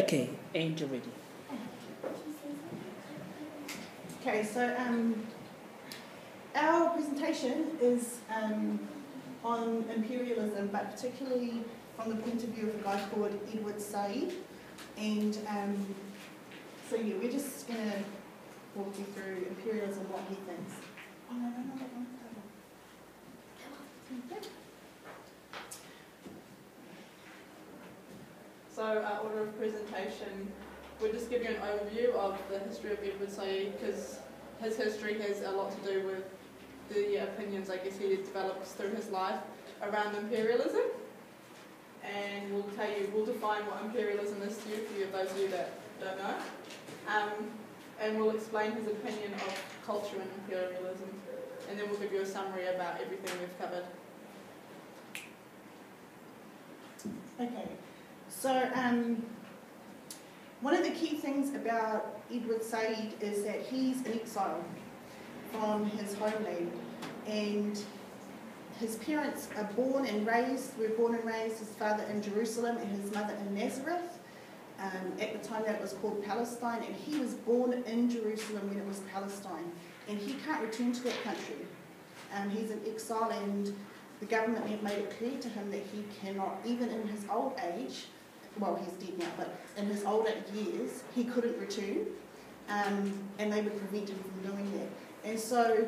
Okay, Angel ready. Okay, so our presentation is on imperialism, but particularly from the point of view of a guy called Edward Said. And so yeah, we're just going to walk you through imperialism, what he thinks. Oh, no, that one. Okay. So our order of presentation, we'll just give you an overview of the history of Edward Said, because his history has a lot to do with the opinions, I guess, he develops through his life around imperialism. And we'll define what imperialism is to you, for those of you that don't know. And we'll explain his opinion of culture and imperialism. And then we'll give you a summary about everything we've covered. Okay. So one of the key things about Edward Said is that he's in exile from his homeland, and his parents were born and raised, his father in Jerusalem and his mother in Nazareth. At the time that it was called Palestine, and he was born in Jerusalem when it was Palestine, and he can't return to that country. He's in exile, and the government have made it clear to him that he cannot, even in his old age, well, he's dead now, but in his older years, he couldn't return, and they would prevent him from doing that. And so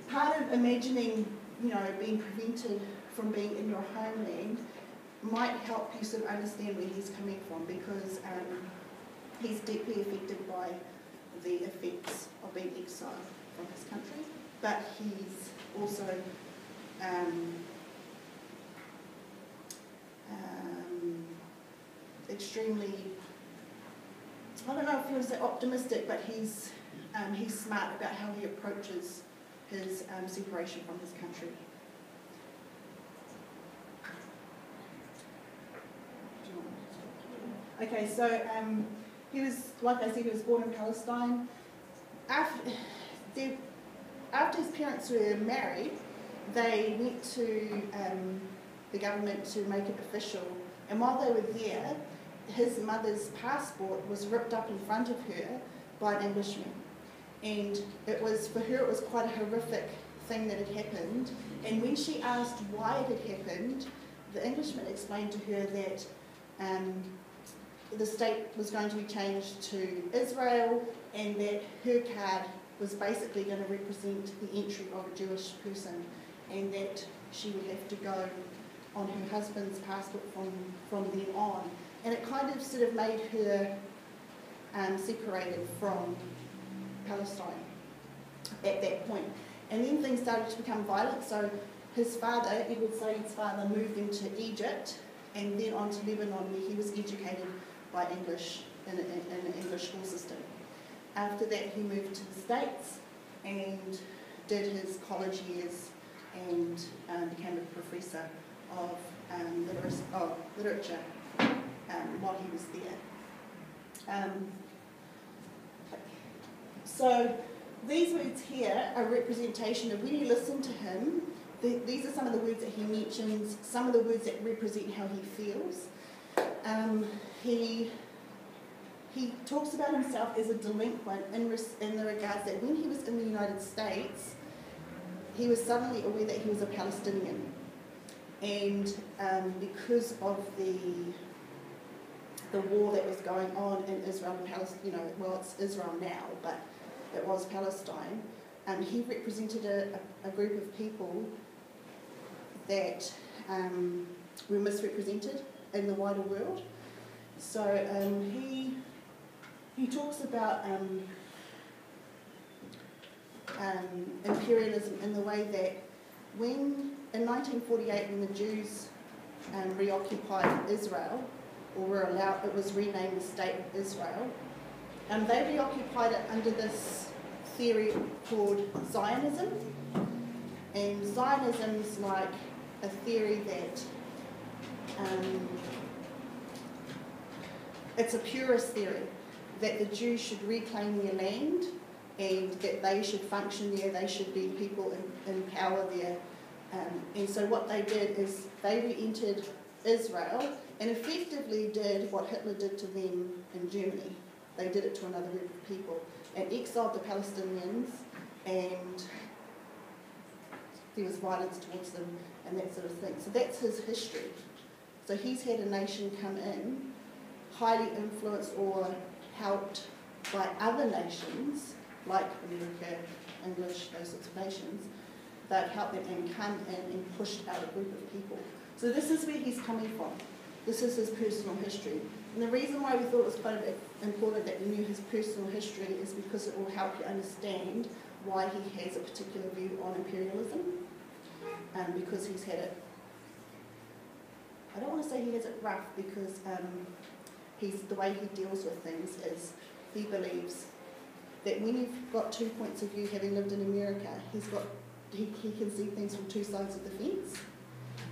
part of imagining, being prevented from being in your homeland might help you sort of understand where he's coming from, because he's deeply affected by the effects of being exiled from his country, but he's also extremely, I don't know if he was optimistic, but he's smart about how he approaches his separation from his country. Okay, so he was, like I said, he was born in Palestine. After his parents were married, they went to the government to make it official, and while they were there, his mother's passport was ripped up in front of her by an Englishman. And for her it was quite a horrific thing that had happened. And when she asked why it had happened, the Englishman explained to her that the state was going to be changed to Israel, and that her card was basically going to represent the entry of a Jewish person, and that she would have to go on her husband's passport from then on. And it kind of sort of made her separated from Palestine at that point. And then things started to become violent, so his father, Edward Said's father, moved into Egypt and then on to Lebanon, where he was educated by English, in an English school system. After that, he moved to the States and did his college years and became a professor of literature while he was there. So these words here are a representation of, when you listen to him, these are some of the words that he mentions, some of the words that represent how he feels. He talks about himself as a delinquent in the regards that when he was in the United States, he was suddenly aware that he was a Palestinian. And because of the war that was going on in Israel and Palestine, well, it's Israel now, but it was Palestine, he represented a group of people that were misrepresented in the wider world. So he talks about imperialism in the way that in 1948, when the Jews reoccupied Israel, or were allowed, it was renamed the State of Israel, they reoccupied it under this theory called Zionism. And Zionism is like a theory that it's a purist theory, that the Jews should reclaim their land and that they should function there, they should be people in power there. And so what they did is they re-entered Israel and effectively did what Hitler did to them in Germany. They did it to another group of people and exiled the Palestinians, and there was violence towards them and that sort of thing. So that's his history. So he's had a nation come in, highly influenced or helped by other nations, like America, English, those sorts of nations. They've helped them and come in and pushed out a group of people. So this is where he's coming from. This is his personal history. And the reason why we thought it was quite important that you knew his personal history is because it will help you understand why he has a particular view on imperialism. Because he's had it, I don't want to say he has it rough, because the way he deals with things is he believes that when you've got 2 points of view, having lived in America, he can see things from two sides of the fence.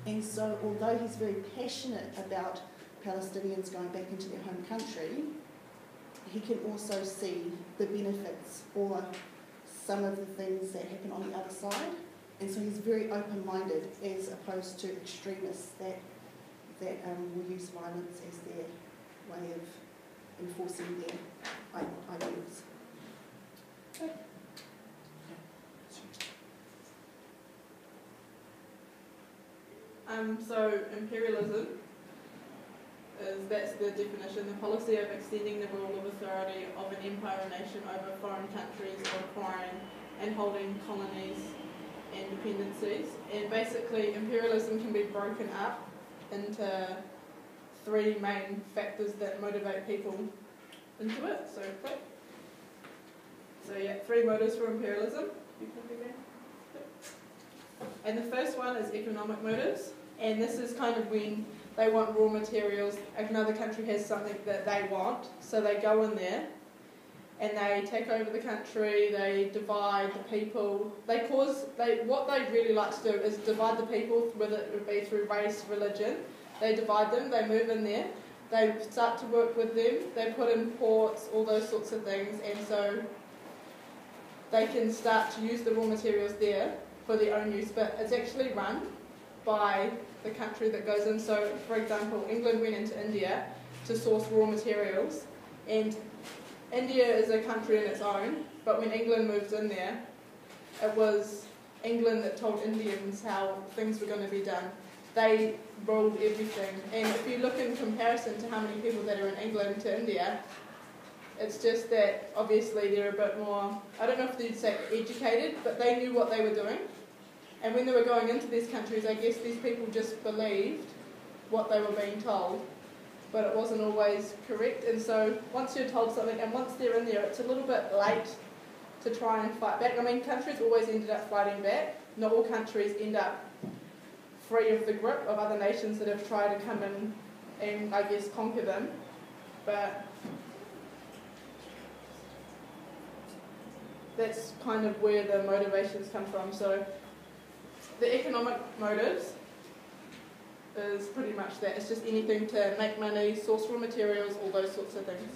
And so although he's very passionate about Palestinians going back into their home country, he can also see the benefits or some of the things that happen on the other side. And so he's very open-minded, as opposed to extremists that will use violence as their way of enforcing their ideals. Okay. So imperialism that's the definition, the policy of extending the rule of authority of an empire or nation over foreign countries or acquiring and holding colonies and dependencies. And basically imperialism can be broken up into three main factors that motivate people into it. So yeah, three motives for imperialism. And the first one is economic motives, and this is kind of when they want raw materials. Another country has something that they want, so they go in there and they take over the country, they divide the people. What they really like to do is divide the people, whether it would be through race, religion. They divide them, they move in there, they start to work with them, they put in ports, all those sorts of things, and so they can start to use the raw materials there for their own use, but it's actually run by the country that goes in. So, for example, England went into India to source raw materials, and India is a country in its own, but when England moved in there, it was England that told Indians how things were going to be done. They ruled everything, and if you look in comparison to how many people that are in England to India, it's just that obviously they're a bit more, I don't know if they'd say educated, but they knew what they were doing. And when they were going into these countries, I guess these people just believed what they were being told, but it wasn't always correct. And so once you're told something, and once they're in there, it's a little bit late to try and fight back. I mean, countries always ended up fighting back. Not all countries end up free of the grip of other nations that have tried to come in and, I guess, conquer them. But that's kind of where the motivations come from. So the economic motives is pretty much that. It's just anything to make money, source raw materials, all those sorts of things.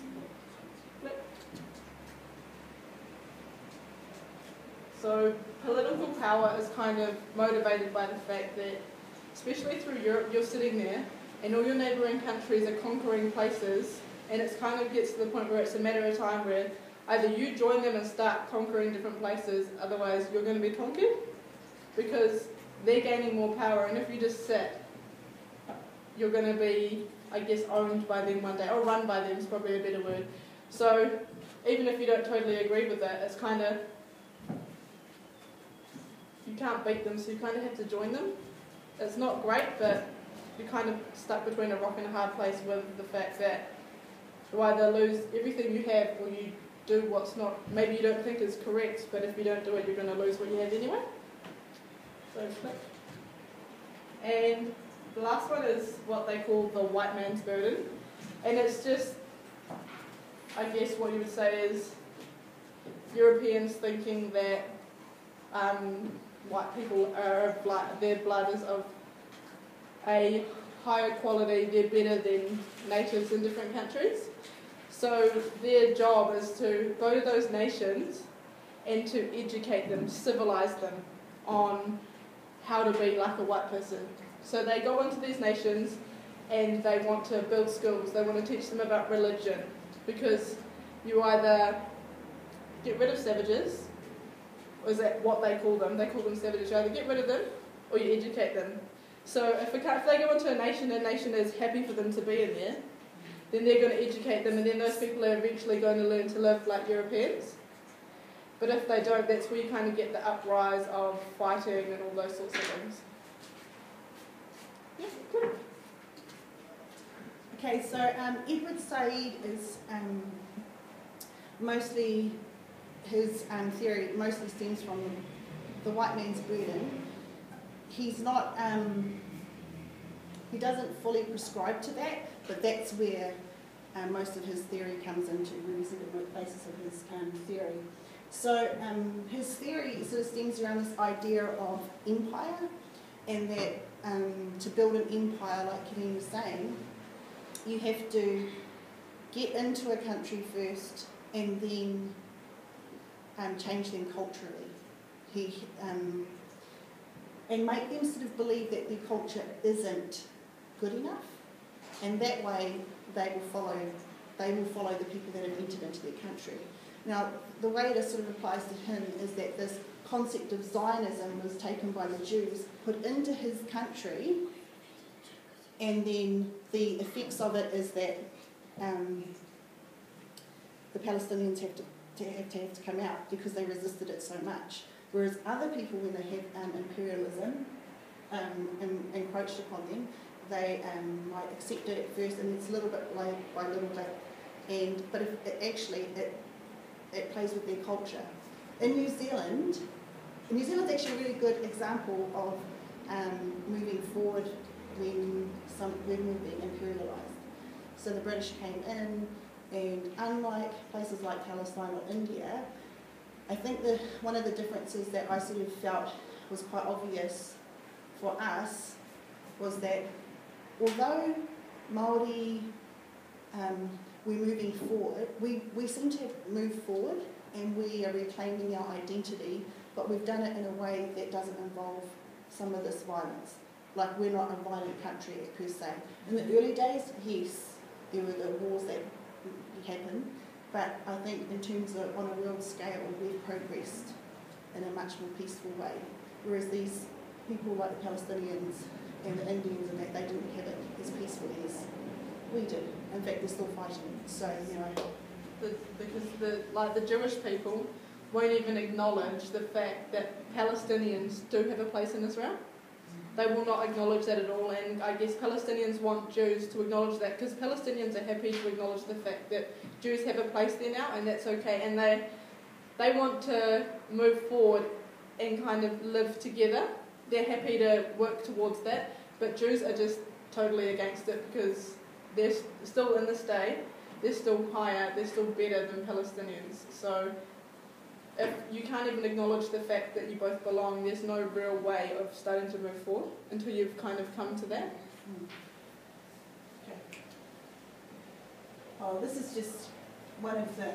So political power is kind of motivated by the fact that, especially through Europe, you're sitting there and all your neighbouring countries are conquering places, and it kind of gets to the point where it's a matter of time where either you join them and start conquering different places, otherwise you're going to be conquered, because they're gaining more power, and if you just sit, you're going to be, I guess, owned by them one day, or run by them is probably a better word. So even if you don't totally agree with it, it's kind of, you can't beat them, so you kind of have to join them. It's not great, but you're kind of stuck between a rock and a hard place with the fact that you either lose everything you have, or you do what's not, maybe you don't think is correct, but if you don't do it, you're going to lose what you have anyway. So click. And the last one is what they call the white man's burden. And it's just, I guess what you would say is Europeans thinking that white people are, their blood is of a higher quality, they're better than natives in different countries. So their job is to go to those nations and to educate them, civilize them on how to be like a white person. So they go into these nations and they want to build schools, they want to teach them about religion, because you either get rid of savages, or is that what they call them? They call them savages. You either get rid of them or you educate them. So if they go into a nation is happy for them to be in there, then they're going to educate them, and then those people are eventually going to learn to live like Europeans. But if they don't, that's where you kind of get the uprise of fighting and all those sorts of things. Yeah, good. Okay, so Edward Said is mostly, his theory mostly stems from the white man's burden. He's not, he doesn't fully prescribe to that, but that's where most of his theory comes into, where we see the basis of his theory. So his theory sort of stems around this idea of empire, and that to build an empire, like Kydene was saying, you have to get into a country first and then change them culturally. And make them sort of believe that their culture isn't good enough, and that way they will follow the people that have entered into their country. Now, the way this sort of applies to him is that this concept of Zionism was taken by the Jews, put into his country, and then the effects of it is that the Palestinians have to come out because they resisted it so much. Whereas other people, when they have imperialism encroached upon them, they might accept it at first, and it's little bit by little bit. But if it plays with their culture. In New Zealand's actually a really good example of moving forward when we're being imperialised. So the British came in, and unlike places like Palestine or India, I think one of the differences that I sort of felt was quite obvious for us was that although Māori we're moving forward, we seem to have moved forward and we are reclaiming our identity, but we've done it in a way that doesn't involve some of this violence. Like, we're not a violent country per se. In the early days, yes, there were the wars that happened, but I think in terms of on a world scale, we've progressed in a much more peaceful way. Whereas these people like the Palestinians and the Indians and that, they didn't have it as peacefully as we did. In fact, they're still fighting. So, you know. Because the Jewish people won't even acknowledge the fact that Palestinians do have a place in Israel. They will not acknowledge that at all, and I guess Palestinians want Jews to acknowledge that, because Palestinians are happy to acknowledge the fact that Jews have a place there now, and that's okay, and they want to move forward and kind of live together. They're happy to work towards that, but Jews are just totally against it, because they're still in this day, they're still higher, they're still better than Palestinians. So if you can't even acknowledge the fact that you both belong, there's no real way of starting to move forward until you've kind of come to that. Okay. Oh, this is just one of the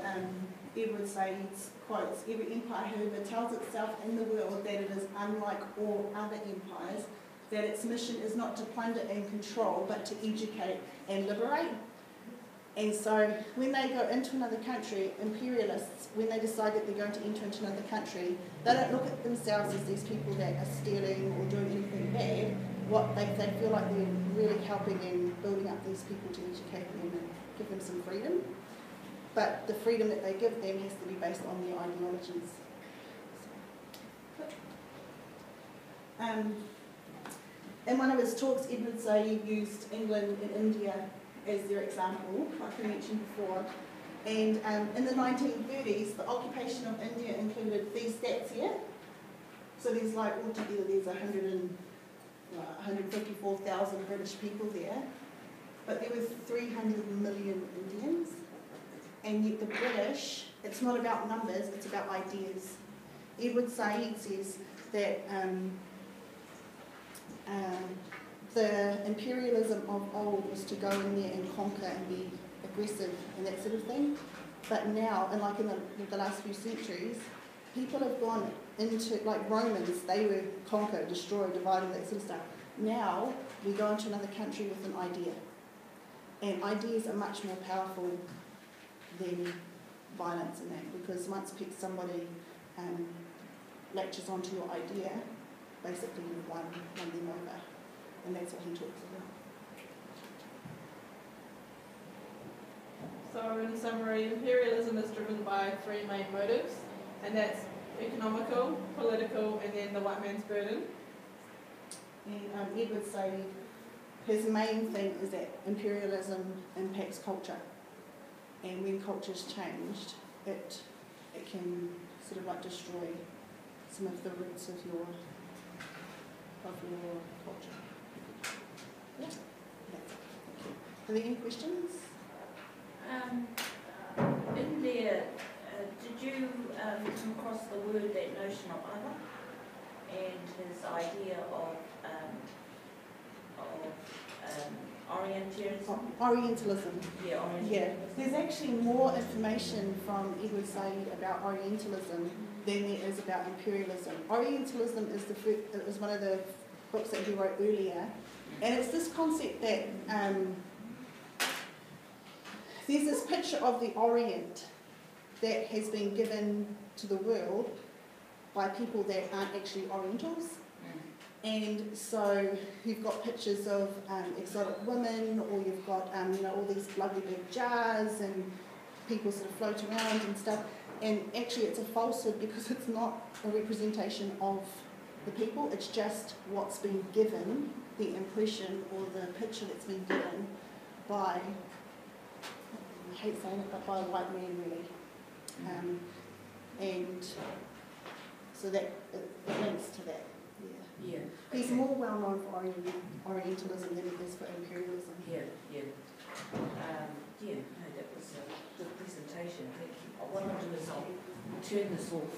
Edward Said's quotes. Every empire, however, tells itself in the world that it is unlike all other empires, that its mission is not to plunder and control, but to educate and liberate. And so when they go into another country, imperialists, when they decide that they're going to enter into another country, they don't look at themselves as these people that are stealing or doing anything bad. They feel like they're really helping and building up these people to educate them and give them some freedom. But the freedom that they give them has to be based on their ideologies. In one of his talks, Edward Said used England and India as their example, like I mentioned before. And in the 1930s, the occupation of India included these stats here. So there's like altogether there's 154,000 British people there, but there were 300 million Indians. And yet the British, it's not about numbers, it's about ideas. Edward Said says that the imperialism of old was to go in there and conquer and be aggressive and that sort of thing. But now, and like in the last few centuries, people have gone into, like Romans, they were conquered, destroyed, divided, that sort of stuff. Now, we go into another country with an idea. And ideas are much more powerful than violence in that, because once somebody latches onto your idea, basically you've won them over. And that's what he talks about. So in summary, imperialism is driven by three main motives, and that's economical, political, and then the white man's burden. And Ed would say his main thing is that imperialism impacts culture, and when culture's changed, it can sort of like destroy some of the roots of your culture. Yeah, that's it. Thank you. Are there any questions? In there, did you come across the word, that notion of other, and his idea of Orientalism? Orientalism. Yeah, Orientalism. Yeah, there's actually more information from Edward Said about Orientalism than there is about imperialism. Orientalism is one of the books that he wrote earlier, and it's this concept that there's this picture of the Orient that has been given to the world by people that aren't actually Orientals. And so you've got pictures of exotic women, or you've got all these lovely big jars and people sort of float around and stuff. And actually it's a falsehood, because it's not a representation of the people, it's just what's been given, the impression or the picture that's been given by, I hate saying it, but by a white man really. And so that it links to that. Yeah. He's more well known for Orientalism than he is for imperialism. Yeah. No, that was a good presentation. Thank you. What I'll do is I'll turn this off.